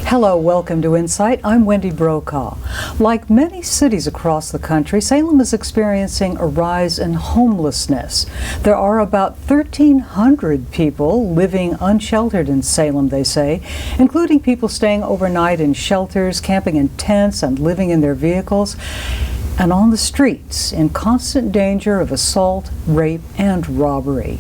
Hello, welcome to InSight. I'm Wendy Brokaw. Like many cities across the country, Salem is experiencing a rise in homelessness. There are about 1,300 people living unsheltered in Salem, they say, including people staying overnight in shelters, camping in tents, and living in their vehicles, and on the streets in constant danger of assault, rape, and robbery.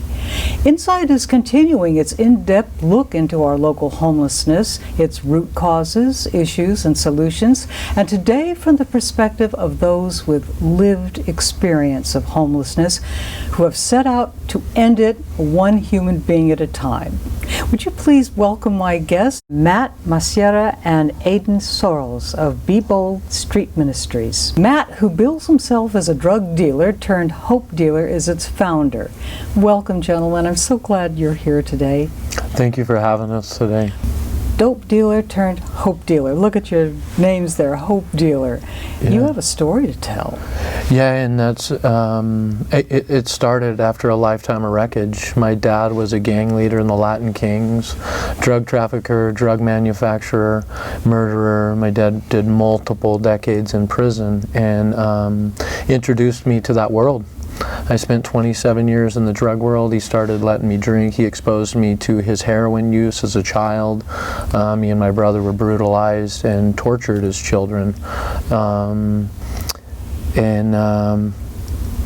InSight is continuing its in-depth look into our local homelessness, its root causes, issues, and solutions, and today from the perspective of those with lived experience of homelessness who have set out to end it one human being at a time. Would you please welcome my guests, Matt, Maceira, and Aiden Sorrells of Be Bold Street Ministries. Matt, who bills himself as a drug dealer turned hope dealer, is its founder. Welcome, gentlemen. I'm so glad you're here today. Thank you for having us today. Dope dealer turned hope dealer. Look at your names there, hope dealer. Yeah. You have a story to tell. Yeah, and that's it started after a lifetime of wreckage. My dad was a gang leader in the Latin Kings, drug trafficker, drug manufacturer, murderer. My dad did multiple decades in prison and introduced me to that world. I spent 27 years in the drug world. He started letting me drink. He exposed me to his heroin use as a child. Me and my brother were brutalized and tortured as children.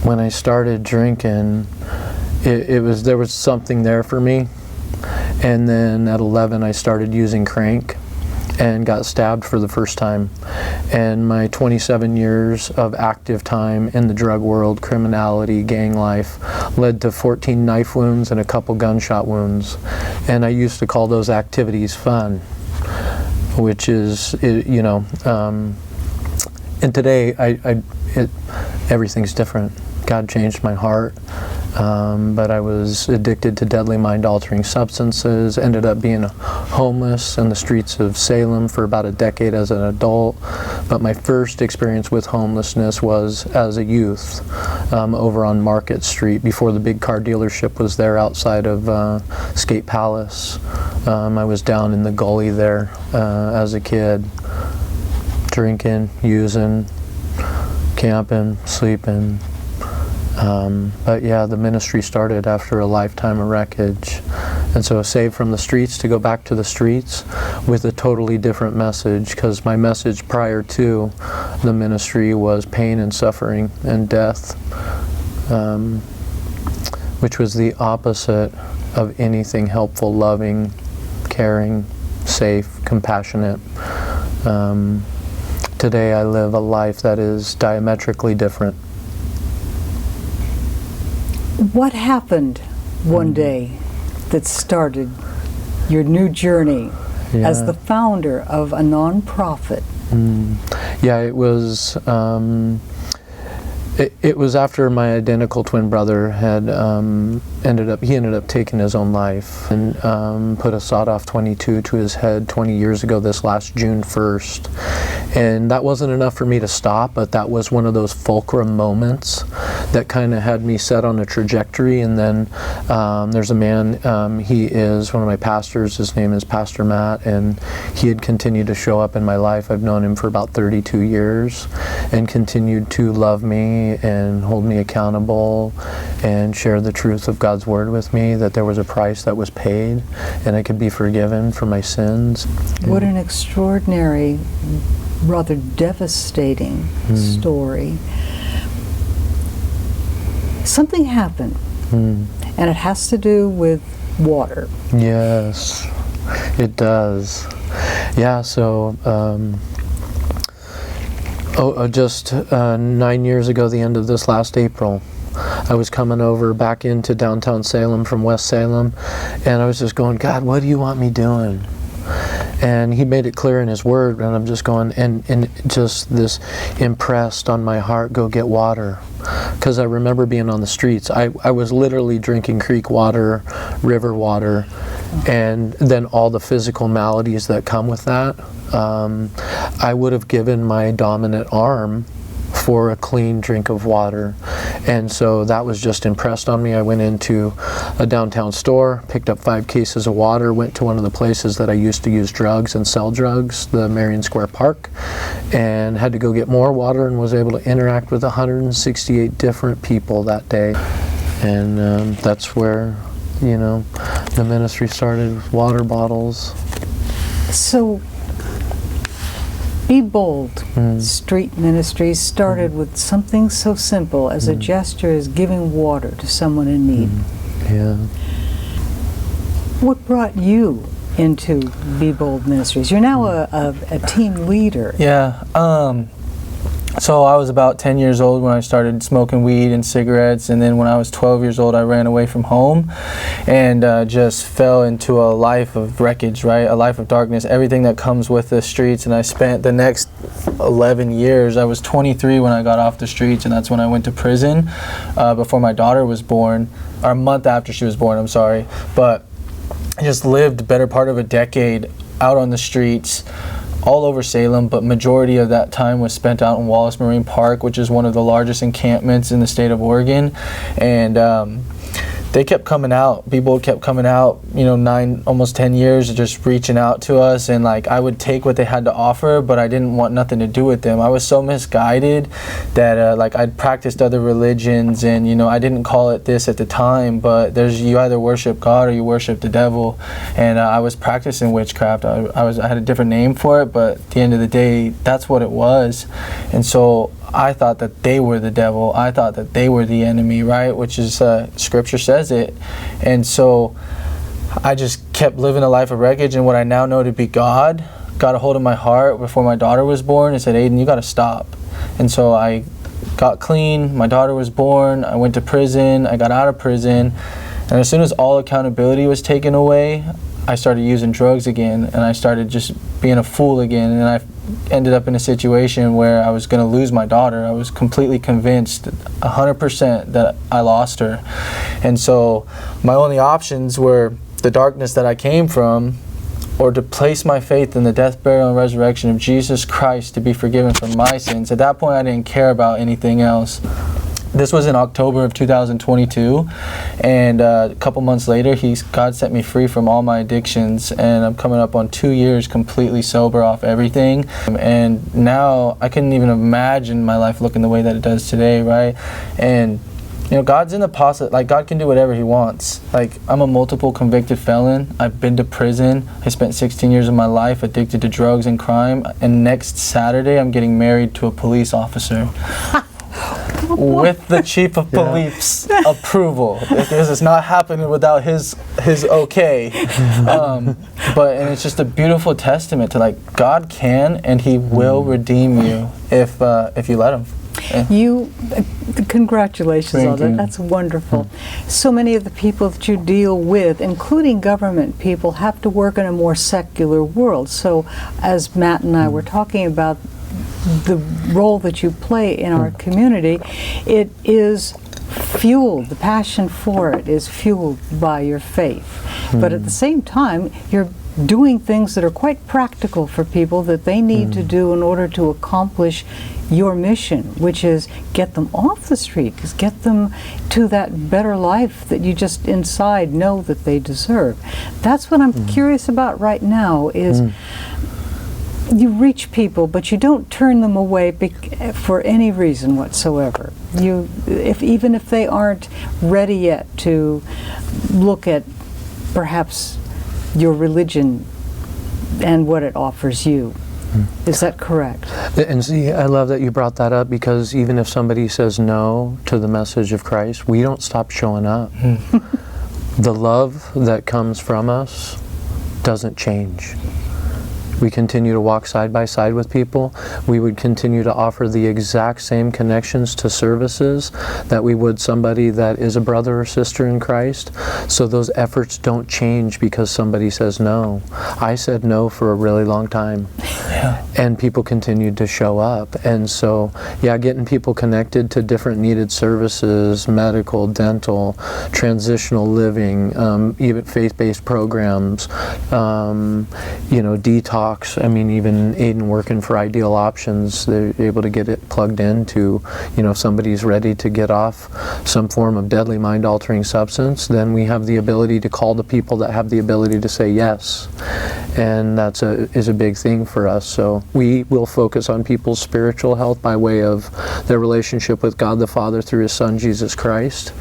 When I started drinking, there was something there for me. And then at 11, I started using crank and got stabbed for the first time. And my 27 years of active time in the drug world, criminality, gang life, led to 14 knife wounds and a couple gunshot wounds. And I used to call those activities fun, which is, and today everything's different. God changed my heart. But I was addicted to deadly mind-altering substances, ended up being homeless in the streets of Salem for about a decade as an adult. But my first experience with homelessness was as a youth over on Market Street before the big car dealership was there outside of Skate Palace. I was down in the gully there as a kid, drinking, using, camping, sleeping. But yeah, the ministry started after a lifetime of wreckage. And so saved from the streets to go back to the streets with a totally different message, because my message prior to the ministry was pain and suffering and death, which was the opposite of anything helpful, loving, caring, safe, compassionate. Today I live a life that is diametrically different. What happened one day that started your new journey as the founder of a nonprofit? Yeah, it was it was after my identical twin brother had ended up taking his own life and put a sawed-off 22 to his head 20 years ago this last June 1st. And that wasn't enough for me to stop, but that was one of those fulcrum moments that kind of had me set on a trajectory. And then there's a man, he is one of my pastors, his name is Pastor Matt, and he had continued to show up in my life. I've known him for about 32 years and continued to love me and hold me accountable and share the truth of God's Word with me, that there was a price that was paid and I could be forgiven for my sins. What an extraordinary, rather devastating story. Something happened, and it has to do with water. Yes, it does. Yeah, so just 9 years ago, the end of this last April, I was coming over back into downtown Salem from West Salem, and I was just going, God, what do you want me doing? And he made it clear in his word, and I'm just going, and just this impressed on my heart, go get water. Because I remember being on the streets. I was literally drinking creek water, river water, and then all the physical maladies that come with that. I would have given my dominant arm for a clean drink of water. And so that was just impressed on me. I went into a downtown store, picked up 5 cases of water, went to one of the places that I used to use drugs and sell drugs, the Marion Square Park, and had to go get more water, and was able to interact with 168 different people that day. And that's where, you know, the ministry started with water bottles. So, Be Bold Street Ministries started with something so simple as a gesture as giving water to someone in need. Yeah. What brought you into Be Bold Ministries? You're now a team leader. Yeah. So I was about 10 years old when I started smoking weed and cigarettes, and then when I was 12 years old I ran away from home and just fell into a life of wreckage, right? A life of darkness, everything that comes with the streets. And I spent the next 11 years, I was 23 when I got off the streets, and that's when I went to prison before my daughter was born, or a month after she was born, I'm sorry. But I just lived the better part of a decade out on the streets all over Salem, but majority of that time was spent out in Wallace Marine Park, which is one of the largest encampments in the state of Oregon. And they kept coming out. People kept coming out, you know, almost 10 years, just reaching out to us. And like, I would take what they had to offer, but I didn't want nothing to do with them. I was so misguided that like I'd practiced other religions, and you know, I didn't call it this at the time, but you either worship God or you worship the devil. And I was practicing witchcraft. I had a different name for it, but at the end of the day, that's what it was. And so I thought that they were the devil. I thought that they were the enemy, right? Which is, scripture says it. And so I just kept living a life of wreckage, and what I now know to be God got a hold of my heart before my daughter was born and said, Aiden, you got to stop. And so I got clean. My daughter was born. I went to prison. I got out of prison. And as soon as all accountability was taken away, I started using drugs again, and I started just being a fool again. And I ended up in a situation where I was going to lose my daughter. I was completely convinced 100% that I lost her. And so my only options were the darkness that I came from, or to place my faith in the death, burial, and resurrection of Jesus Christ to be forgiven from my sins. At that point, I didn't care about anything else. This was in October of 2022, and a couple months later, God set me free from all my addictions, and I'm coming up on 2 years completely sober off everything. And now I couldn't even imagine my life looking the way that it does today, right? And you know, God's in the process. Like, God can do whatever He wants. Like, I'm a multiple convicted felon. I've been to prison. I spent 16 years of my life addicted to drugs and crime. And next Saturday, I'm getting married to a police officer. With the chief of police approval, because it's not happening without his okay. And it's just a beautiful testament to, like, God can and He will redeem you if you let Him. Yeah. Congratulations on that. That's wonderful. So many of the people that you deal with, including government people, have to work in a more secular world. So as Matt and I were talking about the role that you play in our community, it is fueled, the passion for it is fueled by your faith. But at the same time, you're doing things that are quite practical for people that they need to do in order to accomplish your mission, which is get them off the street, is get them to that better life that you just inside know that they deserve. That's what I'm curious about right now is you reach people, but you don't turn them away for any reason whatsoever. Even if they aren't ready yet to look at perhaps your religion and what it offers you. Is that correct? And see, I love that you brought that up, because even if somebody says no to the message of Christ, we don't stop showing up. The love that comes from us doesn't change. We continue to walk side by side with people. We would continue to offer the exact same connections to services that we would somebody that is a brother or sister in Christ. So those efforts don't change because somebody says no. I said no for a really long time. Yeah. And people continued to show up. And so, yeah, getting people connected to different needed services, medical, dental, transitional living, even faith-based programs, detox, detox. I mean, even Aiden working for Ideal Options, they're able to get it plugged into, if somebody's ready to get off some form of deadly mind-altering substance, then we have the ability to call the people that have the ability to say yes. And that is a big thing for us. So we will focus on people's spiritual health by way of their relationship with God the Father through His Son, Jesus Christ.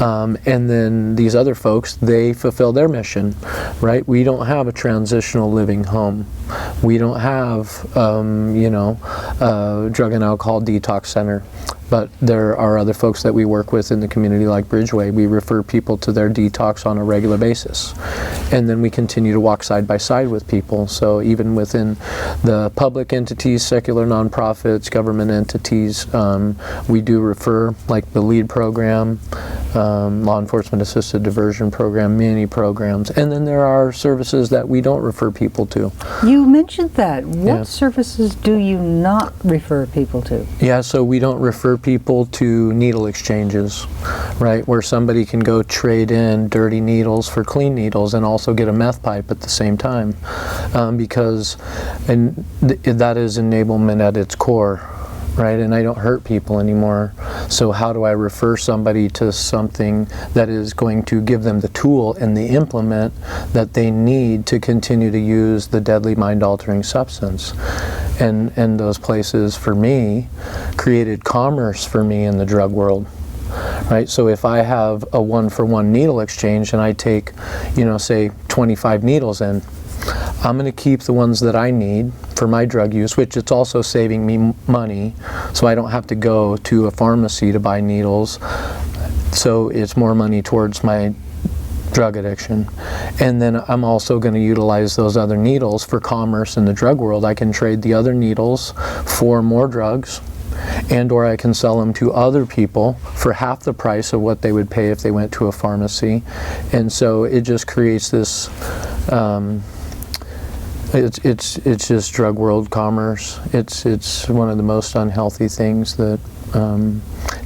And then these other folks, they fulfill their mission, right? We don't have a transitional living home. We don't have, a drug and alcohol detox center. But there are other folks that we work with in the community like Bridgeway. We refer people to their detox on a regular basis. And then we continue to walk side by side with people. So even within the public entities, secular nonprofits, government entities, we do refer, like the LEAD program, law enforcement assisted diversion program, many programs. And then there are services that we don't refer people to. You mentioned that. What services do you not refer people to? Yeah, so we don't refer people to needle exchanges, right, where somebody can go trade in dirty needles for clean needles and also get a meth pipe at the same time, because that is enablement at its core, right? And I don't hurt people anymore. So how do I refer somebody to something that is going to give them the tool and the implement that they need to continue to use the deadly mind-altering substance? And those places, for me, created commerce for me in the drug world. Right? So if I have a one-for-one needle exchange and I take, say 25 needles in, I'm going to keep the ones that I need for my drug use, which it's also saving me money, so I don't have to go to a pharmacy to buy needles. So it's more money towards my drug addiction. And then I'm also going to utilize those other needles for commerce in the drug world. I can trade the other needles for more drugs, and or I can sell them to other people for half the price of what they would pay if they went to a pharmacy. And so it just creates this it's just drug world commerce. It's one of the most unhealthy things that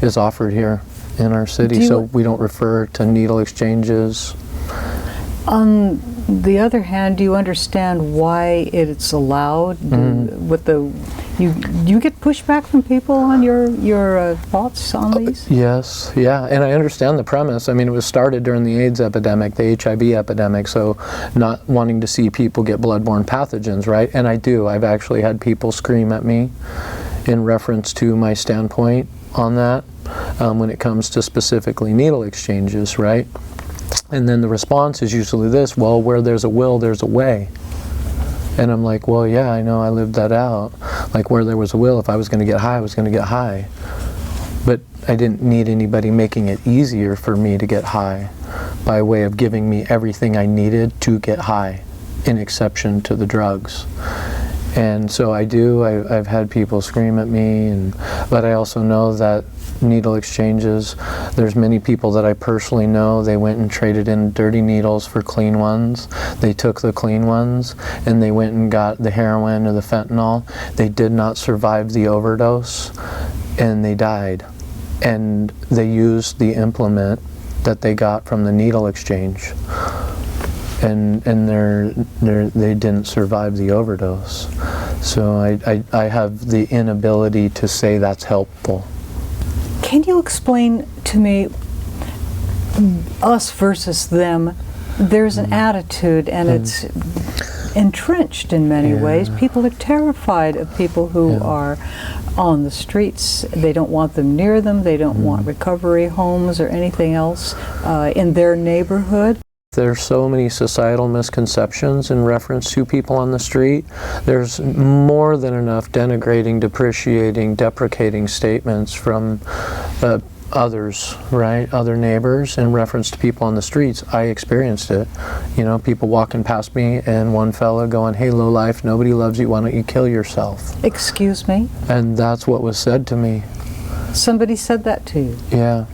is offered here in our city. So we don't refer to needle exchanges. On the other hand, do you understand why it's allowed? You get pushback from people on your thoughts on these? Yes, yeah, and I understand the premise. I mean, it was started during the AIDS epidemic, the HIV epidemic, so not wanting to see people get bloodborne pathogens, right? And I do. I've actually had people scream at me in reference to my standpoint on that when it comes to specifically needle exchanges, right? And then the response is usually this: well, where there's a will, there's a way. And I'm like, well, yeah, I know, I lived that out. Like, where there was a will, if I was going to get high, I was going to get high. But I didn't need anybody making it easier for me to get high by way of giving me everything I needed to get high, in exception to the drugs. And so I've had people scream at me, but I also know that needle exchanges, there's many people that I personally know, they went and traded in dirty needles for clean ones. They took the clean ones and they went and got the heroin or the fentanyl. They did not survive the overdose and they died. And they used the implement that they got from the needle exchange. And they didn't survive the overdose. So I have the inability to say that's helpful. Can you explain to me us versus them? There's an attitude, and it's entrenched in many ways. People are terrified of people who are on the streets. They don't want them near them. They don't want recovery homes or anything else in their neighborhood. There's so many societal misconceptions in reference to people on the street. There's more than enough denigrating, deprecating statements from others, right? Other neighbors in reference to people on the streets. I experienced it. People walking past me and one fella going, "Hey, lowlife, nobody loves you, why don't you kill yourself?" Excuse me? And that's what was said to me. Somebody said that to you? Yeah,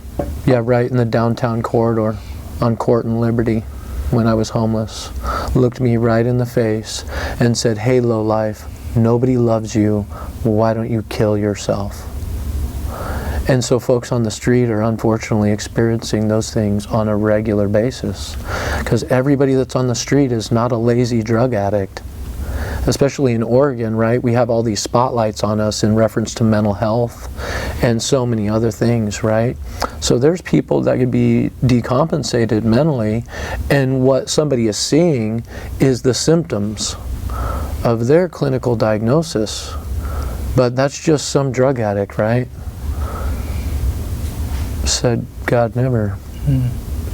right in the downtown corridor on Court and Liberty. When I was homeless, looked me right in the face and said, "Hey, lowlife, nobody loves you, why don't you kill yourself?" And so folks on the street are unfortunately experiencing those things on a regular basis, because everybody that's on the street is not a lazy drug addict. especially in Oregon, right? We have all these spotlights on us in reference to mental health and so many other things, right? So there's people that could be decompensated mentally, and what somebody is seeing is the symptoms of their clinical diagnosis. But that's just some drug addict, right? Said God never.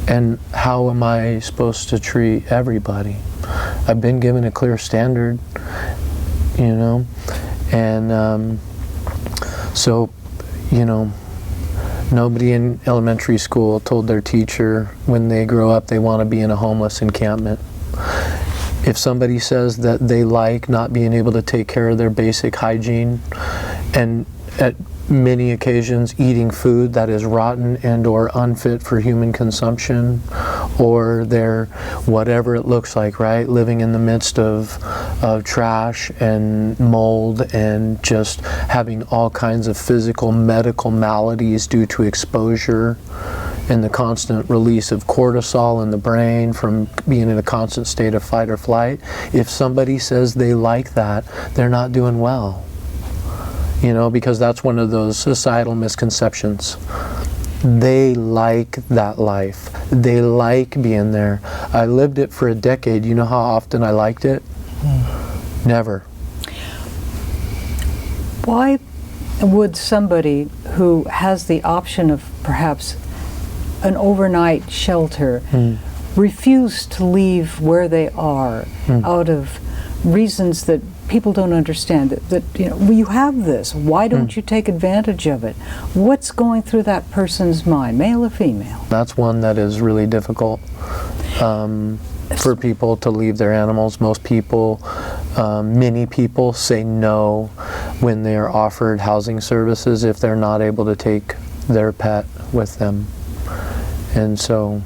And how am I supposed to treat everybody? I've been given a clear standard, you know, and so, you know, nobody in elementary school told their teacher when they grow up they want to be in a homeless encampment. If somebody says that they like not being able to take care of their basic hygiene, and at many occasions eating food that is rotten and or unfit for human consumption, or they're whatever it looks like, right, living in the midst of trash and mold and just having all kinds of physical medical maladies due to exposure and the constant release of cortisol in the brain from being in a constant state of fight or flight. If somebody says they like that, they're not doing well. You know, because that's one of those societal misconceptions. They like that life. They like being there. I lived it for a decade. You know how often I liked it? Never. Why would somebody who has the option of perhaps an overnight shelter refuse to leave where they are out of reasons that people don't understand? That you know, well, you have this, why don't you take advantage of it? What's going through that person's mind, male or female? That's one that is really difficult for people to leave their animals. Most people, many people say no when they are offered housing services if they're not able to take their pet with them. And so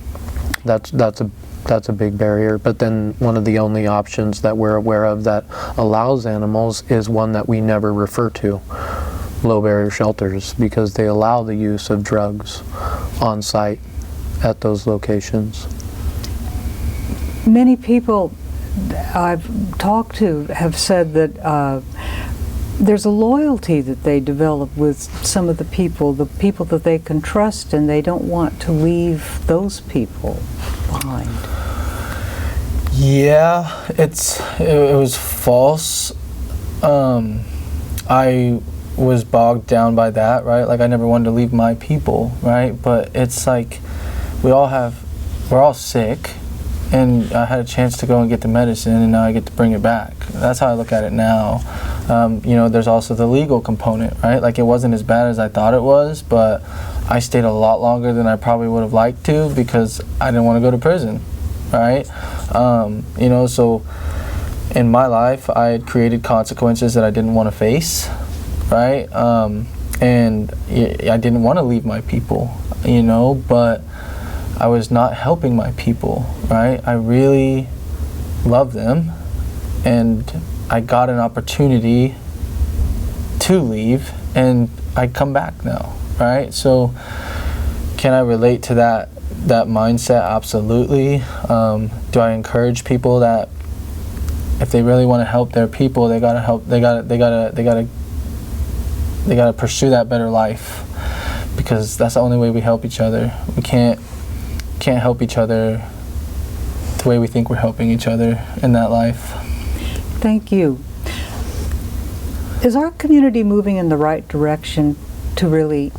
that's a big barrier. But then one of the only options that we're aware of that allows animals is one that we never refer to, low barrier shelters, because they allow the use of drugs on site at those locations. Many people I've talked to have said that there's a loyalty that they develop with some of the people that they can trust, and they don't want to leave those people behind. Yeah, it was false. I was bogged down by that, right? Like I never wanted to leave my people, right? But it's like we're all sick, and I had a chance to go and get the medicine, and now I get to bring it back. That's how I look at it now. You know, there's also the legal component, right? Like it wasn't as bad as I thought it was, but I stayed a lot longer than I probably would have liked to because I didn't want to go to prison, right? You know, so in my life, I had created consequences that I didn't want to face, right? And I didn't want to leave my people, you know, but I was not helping my people, right? I really love them, and I got an opportunity to leave, and I come back now, right? So can I relate to that mindset? Absolutely. Do I encourage people that if they really want to help their people, they gotta pursue that better life, because that's the only way we help each other. We can't help each other the way we think we're helping each other in that life. Thank you. Is our community moving in the right direction to really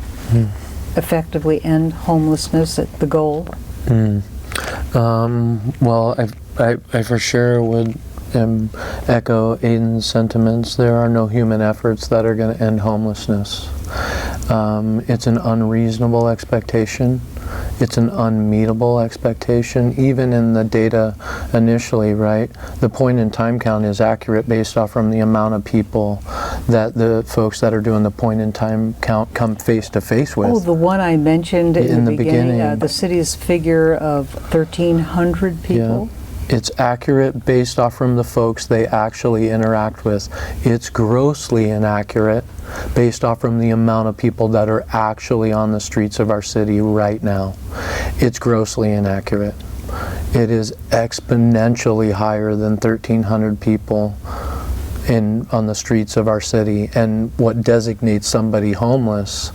effectively end homelessness at the goal? Well, I for sure would echo Aiden's sentiments. There are no human efforts that are going to end homelessness. It's an unreasonable expectation. It's an unmeetable expectation, even in the data initially, right? The point in time count is accurate based off from the amount of people that the folks that are doing the point in time count come face to face with. Oh, the one I mentioned in the beginning. The city's figure of 1,300 people? Yeah. It's accurate based off from the folks they actually interact with. It's grossly inaccurate based off from the amount of people that are actually on the streets of our city right now. It's grossly inaccurate. It is exponentially higher than 1,300 people on the streets of our city. And what designates somebody homeless,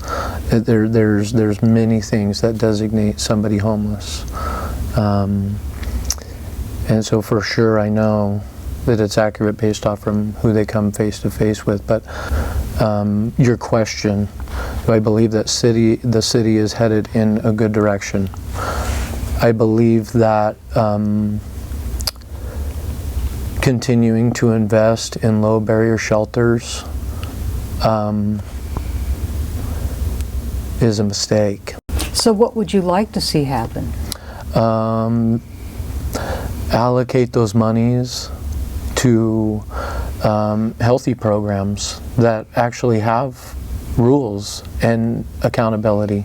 there's many things that designate somebody homeless. And so for sure I know that it's accurate based off from who they come face to face with. But your question, do I believe that the city is headed in a good direction? I believe that continuing to invest in low barrier shelters is a mistake. So what would you like to see happen? Allocate those monies to healthy programs that actually have rules and accountability.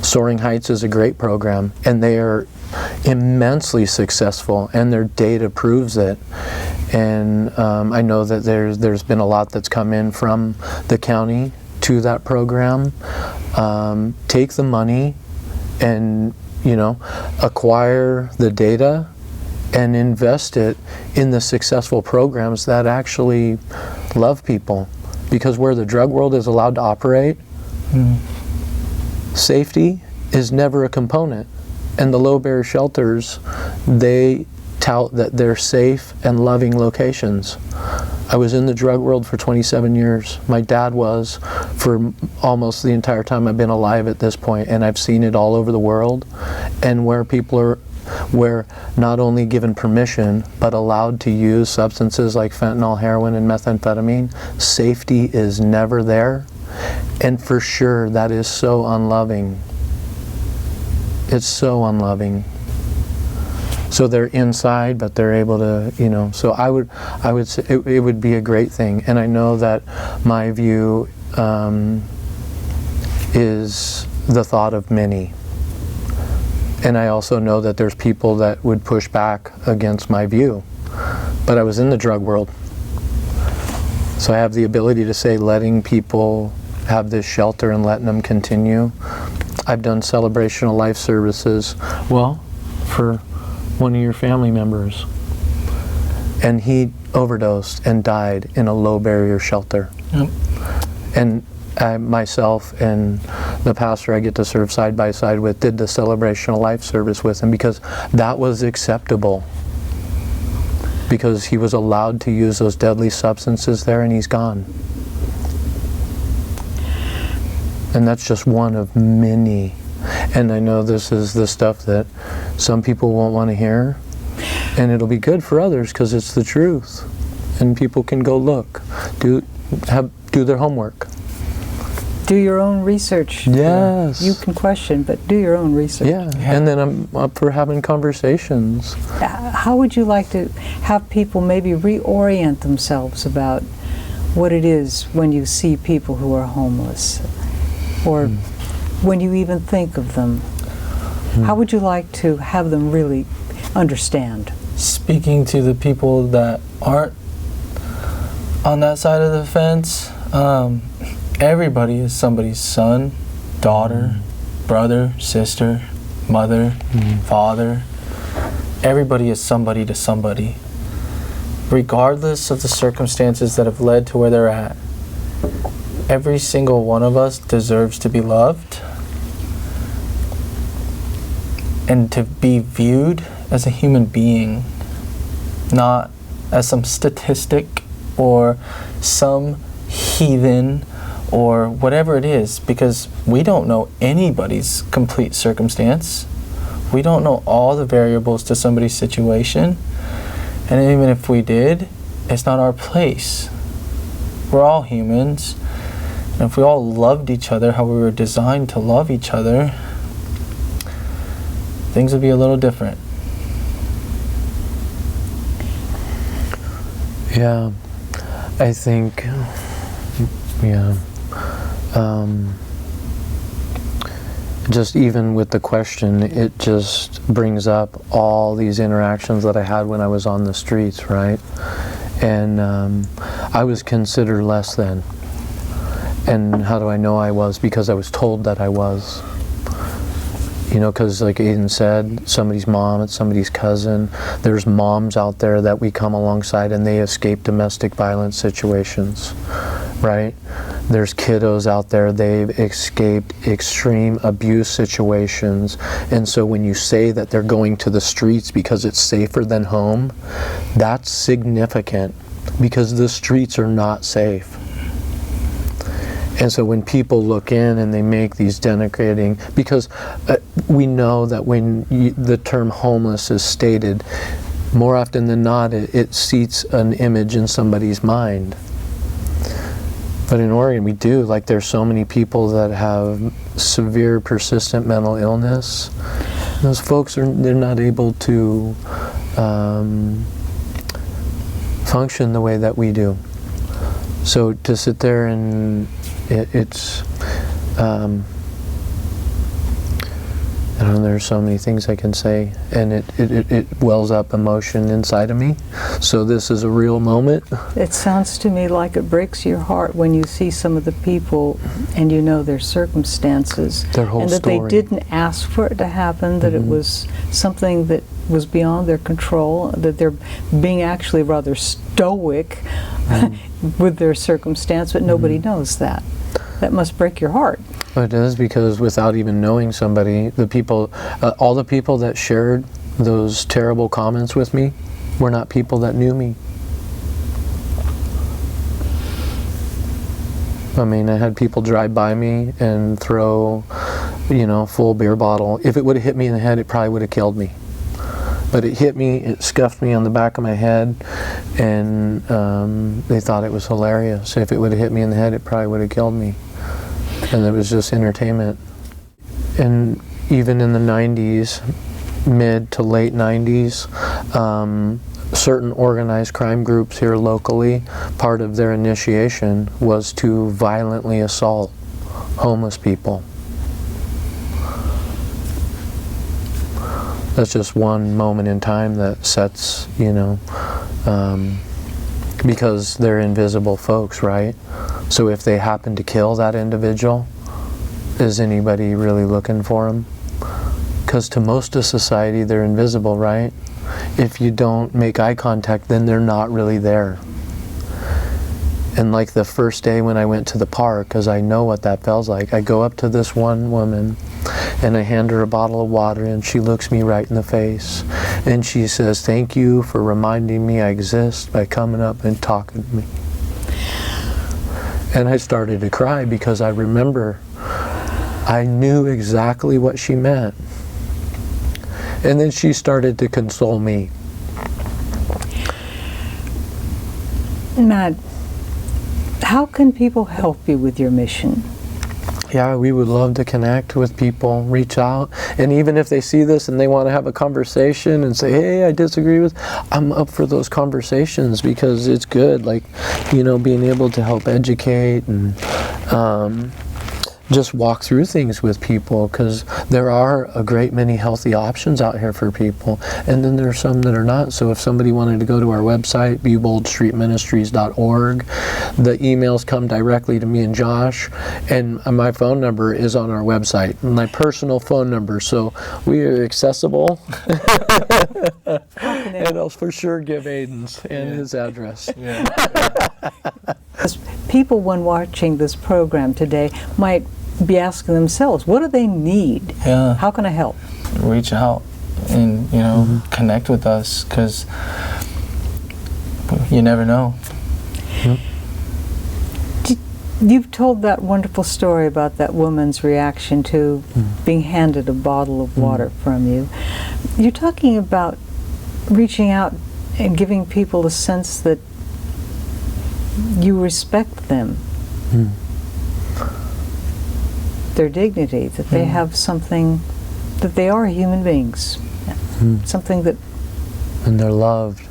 Soaring Heights is a great program, and they are immensely successful, and their data proves it. And I know that there's been a lot that's come in from the county to that program. Take the money and, acquire the data and invest it in the successful programs that actually love people. Because where the drug world is allowed to operate, safety is never a component. And the low barrier shelters, they tout that they're safe and loving locations. I was in the drug world for 27 years. My dad was for almost the entire time I've been alive at this point, and I've seen it all over the world. And where people are not only given permission, but allowed to use substances like fentanyl, heroin, and methamphetamine, safety is never there. And for sure, that is so unloving. It's so unloving. So they're inside, but they're able to, so I would say it would be a great thing. And I know that my view is the thought of many. And I also know that there's people that would push back against my view. But I was in the drug world. So I have the ability to say letting people have this shelter and letting them continue. I've done celebrational life services, for one of your family members. And he overdosed and died in a low barrier shelter. Yep. And myself and the pastor I get to serve side by side with did the celebrational life service with him because that was acceptable. Because he was allowed to use those deadly substances there, and he's gone. And that's just one of many. And I know this is the stuff that some people won't want to hear, and it'll be good for others because it's the truth. And people can go look, do their homework. Do your own research. Yes. You can question, but do your own research. Yeah, and then I'm up for having conversations. How would you like to have people maybe reorient themselves about what it is when you see people who are homeless? Or when you even think of them? How would you like to have them really understand? Speaking to the people that aren't on that side of the fence, everybody is somebody's son, daughter, brother, sister, mother, father. Everybody is somebody to somebody. Regardless of the circumstances that have led to where they're at, every single one of us deserves to be loved and to be viewed as a human being, not as some statistic or some heathen or whatever it is, because we don't know anybody's complete circumstance. We don't know all the variables to somebody's situation. And even if we did, it's not our place. We're all humans. And if we all loved each other how we were designed to love each other, things would be a little different. Yeah, I think, just even with the question, it just brings up all these interactions that I had when I was on the streets, right? And I was considered less than. And how do I know I was? Because I was told that I was. You know, because like Aiden said, somebody's mom, it's somebody's cousin. There's moms out there that we come alongside and they escape domestic violence situations, right? There's kiddos out there, they've escaped extreme abuse situations. And so when you say that they're going to the streets because it's safer than home, that's significant, because the streets are not safe. And so when people look in and they make these denigrating, because we know that when the term homeless is stated, more often than not, it seats an image in somebody's mind. But in Oregon, we do. Like, there's so many people that have severe, persistent mental illness. Those folks they're not able to function the way that we do. So to sit there and it's I don't know, there's so many things I can say, and it wells up emotion inside of me. So this is a real moment. It sounds to me like it breaks your heart when you see some of the people and you know their circumstances, their whole and that story. they didn't ask for it to happen, that it was something that was beyond their control, that they're being actually rather stoic with their circumstance, but nobody knows that. That must break your heart. Well, it does, because without even knowing somebody, the people, all the people that shared those terrible comments with me were not people that knew me. I mean, I had people drive by me and throw, you know, full beer bottle. If it would have hit me in the head, it probably would have killed me. But it hit me, it scuffed me on the back of my head, and they thought it was hilarious. If it would have hit me in the head, it probably would have killed me. And it was just entertainment. And even in the 90s, mid to late 90s, certain organized crime groups here locally, part of their initiation was to violently assault homeless people. That's just one moment in time that sets, you know, because they're invisible folks, right? So if they happen to kill that individual, is anybody really looking for them? Because to most of society, they're invisible, right? If you don't make eye contact, then they're not really there. And like the first day when I went to the park, because I know what that feels like, I go up to this one woman and I hand her a bottle of water, and she looks me right in the face and she says, "Thank you for reminding me I exist by coming up and talking to me." And I started to cry, because I remember I knew exactly what she meant. And then she started to console me. Matt, how can people help you with your mission? Yeah, we would love to connect with people, reach out, and even if they see this and they want to have a conversation and say, "Hey, I disagree with," I'm up for those conversations, because it's good, like, you know, being able to help educate and just walk through things with people, because there are a great many healthy options out here for people, and then there are some that are not. So if somebody wanted to go to our website, BeBoldStreetMinistries.org, the emails come directly to me and Josh, and my phone number is on our website, my personal phone number, so we are accessible. And I'll for sure give Aiden's and his address. Yeah. People, when watching this program today, might be asking themselves, what do they need? Yeah. How can I help? Reach out and, you know, connect with us, because you never know. You've told that wonderful story about that woman's reaction to being handed a bottle of water from you. You're talking about reaching out and giving people a sense that you respect them, their dignity, that they have something, that they are human beings, something that... And they're loved,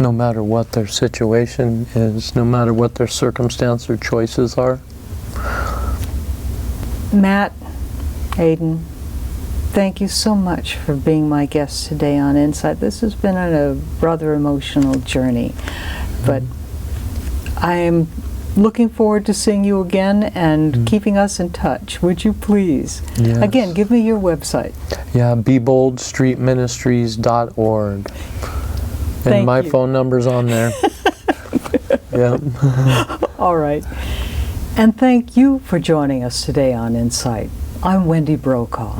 no matter what their situation is, no matter what their circumstance or choices are. Matt, Aiden, thank you so much for being my guest today on InSight. This has been a rather emotional journey, but I am looking forward to seeing you again and keeping us in touch. Would you please? Yes. Again, give me your website. Yeah, BeBoldStreetMinistries.org. And Thank my you. phone number's on there. Yeah. All right. And thank you for joining us today on InSight. I'm Wendy Brokaw.